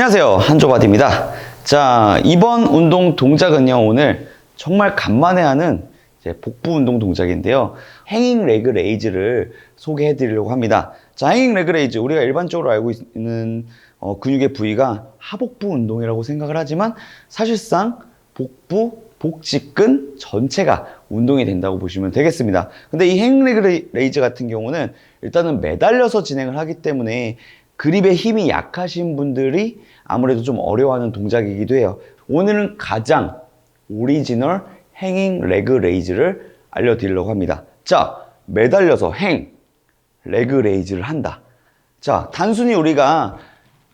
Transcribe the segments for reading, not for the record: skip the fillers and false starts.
안녕하세요, 한조바디입니다. 자, 이번 운동 동작은요, 오늘 정말 간만에 하는 복부 운동 동작인데요. 행잉 레그 레이즈를 소개해 드리려고 합니다. 자, 행잉 레그 레이즈, 우리가 일반적으로 알고 있는 근육의 부위가 하복부 운동이라고 생각을 하지만 사실상 복부, 복직근 전체가 운동이 된다고 보시면 되겠습니다. 근데 이 행잉 레그 레이즈 같은 경우는 일단은 매달려서 진행을 하기 때문에 그립의 힘이 약하신 분들이 아무래도 좀 어려워하는 동작이기도 해요. 오늘은 가장 오리지널 행잉 레그 레이즈를 알려드리려고 합니다. 자, 매달려서 레그 레이즈를 한다. 자, 단순히 우리가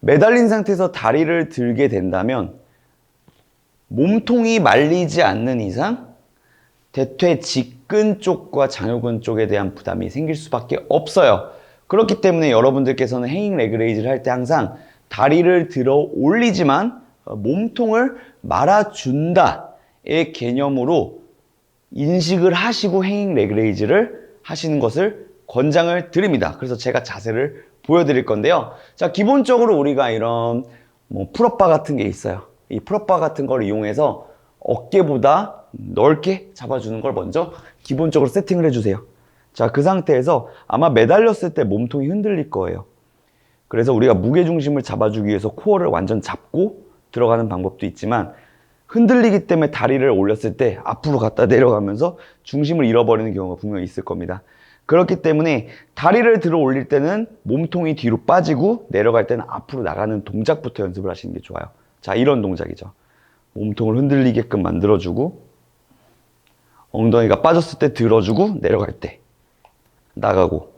매달린 상태에서 다리를 들게 된다면 몸통이 말리지 않는 이상 대퇴 직근 쪽과 장요근 쪽에 대한 부담이 생길 수밖에 없어요. 그렇기 때문에 여러분들께서는 행잉 레그 레이즈를 할 때 항상 다리를 들어 올리지만 몸통을 말아준다의 개념으로 인식을 하시고 행잉 레그 레이즈를 하시는 것을 권장을 드립니다. 그래서 제가 자세를 보여드릴 건데요. 자, 기본적으로 우리가 이런 풀업바 같은 게 있어요. 이 풀업바 같은 걸 이용해서 어깨보다 넓게 잡아주는 걸 먼저 기본적으로 세팅을 해주세요. 자, 그 상태에서 아마 매달렸을 때 몸통이 흔들릴 거예요. 그래서 우리가 무게중심을 잡아주기 위해서 코어를 완전 잡고 들어가는 방법도 있지만 흔들리기 때문에 다리를 올렸을 때 앞으로 갔다 내려가면서 중심을 잃어버리는 경우가 분명히 있을 겁니다. 그렇기 때문에 다리를 들어 올릴 때는 몸통이 뒤로 빠지고 내려갈 때는 앞으로 나가는 동작부터 연습을 하시는 게 좋아요. 자, 이런 동작이죠. 몸통을 흔들리게끔 만들어주고 엉덩이가 빠졌을 때 들어주고 내려갈 때 나가고.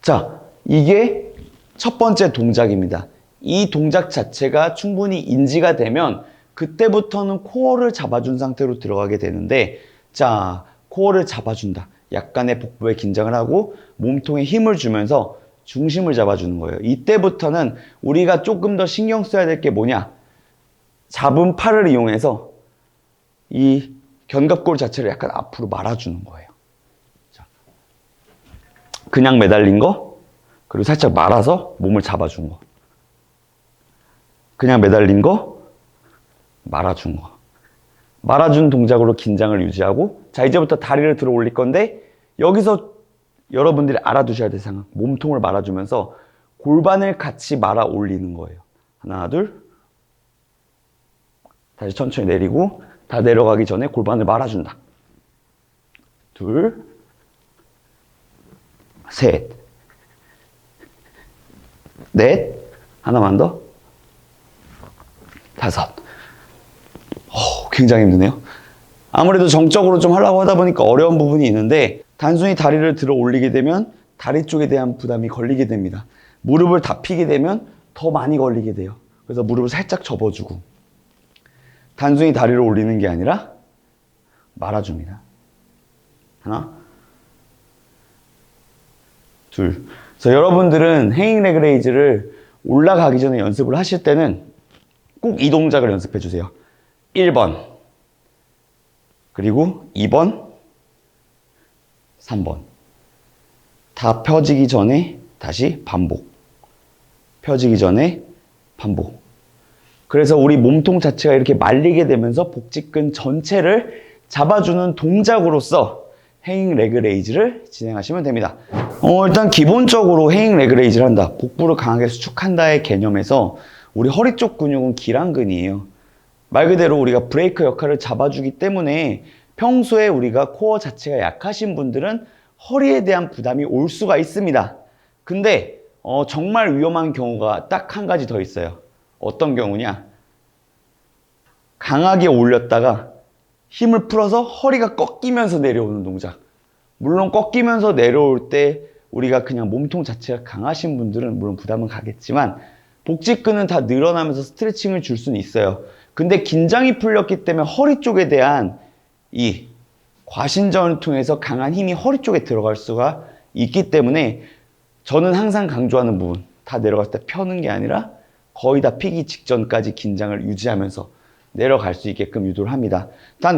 자, 이게 첫 번째 동작입니다. 이 동작 자체가 충분히 인지가 되면 그때부터는 코어를 잡아준 상태로 들어가게 되는데, 자, 코어를 잡아준다. 약간의 복부에 긴장을 하고 몸통에 힘을 주면서 중심을 잡아주는 거예요. 이때부터는 우리가 조금 더 신경 써야 될 게 뭐냐? 잡은 팔을 이용해서 이 견갑골 자체를 약간 앞으로 말아주는 거예요. 자, 그냥 매달린 거, 그리고 살짝 말아서 몸을 잡아준 거. 그냥 매달린 거, 말아준 거. 말아준 동작으로 긴장을 유지하고, 자, 이제부터 다리를 들어 올릴 건데, 여기서 여러분들이 알아두셔야 될 상황. 몸통을 말아주면서 골반을 같이 말아 올리는 거예요. 하나, 둘. 다시 천천히 내리고, 다 내려가기 전에 골반을 말아준다. 둘, 셋, 넷, 하나만 더, 다섯. 굉장히 힘드네요. 아무래도 정적으로 좀 하려고 하다 보니까 어려운 부분이 있는데 단순히 다리를 들어 올리게 되면 다리 쪽에 대한 부담이 걸리게 됩니다. 무릎을 다 펴게 되면 더 많이 걸리게 돼요. 그래서 무릎을 살짝 접어주고 단순히 다리를 올리는 게 아니라 말아줍니다. 하나, 둘. 그래서 여러분들은 행잉 레그 레이즈를 올라가기 전에 연습을 하실 때는 꼭 이 동작을 연습해 주세요. 1번, 그리고 2번, 3번. 다 펴지기 전에 다시 반복. 펴지기 전에 반복. 그래서 우리 몸통 자체가 이렇게 말리게 되면서 복직근 전체를 잡아주는 동작으로서 행잉 레그 레이즈를 진행하시면 됩니다. 일단 기본적으로 행잉 레그 레이즈를 한다. 복부를 강하게 수축한다의 개념에서 우리 허리 쪽 근육은 기랑근이에요. 말 그대로 우리가 브레이크 역할을 잡아주기 때문에 평소에 우리가 코어 자체가 약하신 분들은 허리에 대한 부담이 올 수가 있습니다. 근데 정말 위험한 경우가 딱 한 가지 더 있어요. 어떤 경우냐? 강하게 올렸다가 힘을 풀어서 허리가 꺾이면서 내려오는 동작. 물론 꺾이면서 내려올 때 우리가 그냥 몸통 자체가 강하신 분들은 물론 부담은 가겠지만 복직근은 다 늘어나면서 스트레칭을 줄 수는 있어요. 근데 긴장이 풀렸기 때문에 허리 쪽에 대한 이 과신전을 통해서 강한 힘이 허리 쪽에 들어갈 수가 있기 때문에 저는 항상 강조하는 부분, 다 내려갔을 때 펴는 게 아니라 거의 다 피기 직전까지 긴장을 유지하면서 내려갈 수 있게끔 유도를 합니다.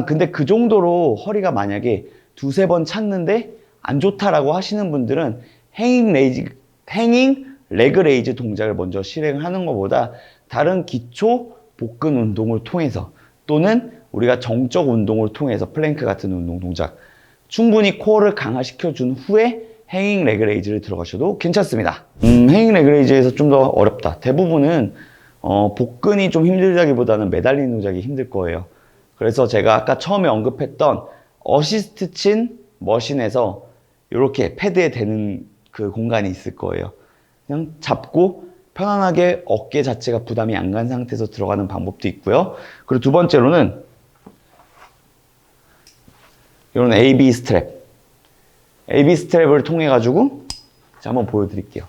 근데 그 정도로 허리가 만약에 두세 번 찼는데 안 좋다라고 하시는 분들은 행잉 레그 레이즈 동작을 먼저 실행하는 것보다 다른 기초 복근 운동을 통해서 또는 우리가 정적 운동을 통해서 플랭크 같은 운동 동작 충분히 코어를 강화시켜 준 후에 행잉 레그 레이즈를 들어가셔도 괜찮습니다. 행잉 레그 레이즈에서 좀 더 어렵다. 대부분은 복근이 좀 힘들다기보다는 매달리는 동작이 힘들 거예요. 그래서 제가 아까 처음에 언급했던 어시스트 친 머신에서 이렇게 패드에 대는 그 공간이 있을 거예요. 그냥 잡고 편안하게 어깨 자체가 부담이 안 간 상태에서 들어가는 방법도 있고요. 그리고 두 번째로는 이런 AB 스트랩. AB 스트랩을 통해 가지고 제가 한번 보여드릴게요.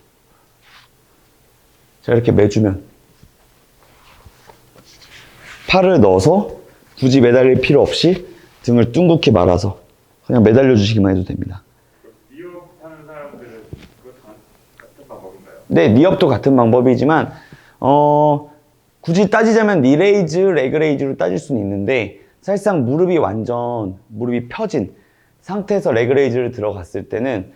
제가 이렇게 매주면 팔을 넣어서 굳이 매달릴 필요 없이 등을 둥긋게 말아서 그냥 매달려 주시기만 해도 됩니다. 니업 하는 사람들은 그거 같은 방법인가요? 네, 니업도 같은 방법이지만 굳이 따지자면 니레이즈, 레그레이즈로 따질 수는 있는데 사실상 무릎이 펴진 상태에서 레그레이즈를 들어갔을 때는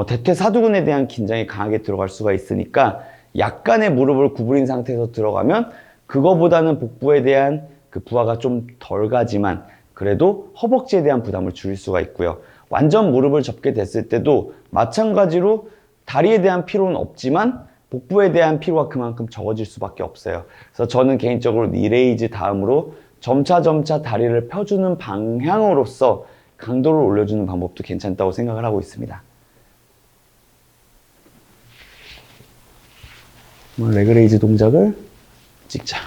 대퇴사두근에 대한 긴장이 강하게 들어갈 수가 있으니까 약간의 무릎을 구부린 상태에서 들어가면 그거보다는 복부에 대한 그 부하가 좀 덜 가지만 그래도 허벅지에 대한 부담을 줄일 수가 있고요. 완전 무릎을 접게 됐을 때도 마찬가지로 다리에 대한 피로는 없지만 복부에 대한 피로가 그만큼 적어질 수밖에 없어요. 그래서 저는 개인적으로 니레이즈 다음으로 점차 다리를 펴주는 방향으로서 강도를 올려주는 방법도 괜찮다고 생각을 하고 있습니다. 레그레이즈 동작을 찍자.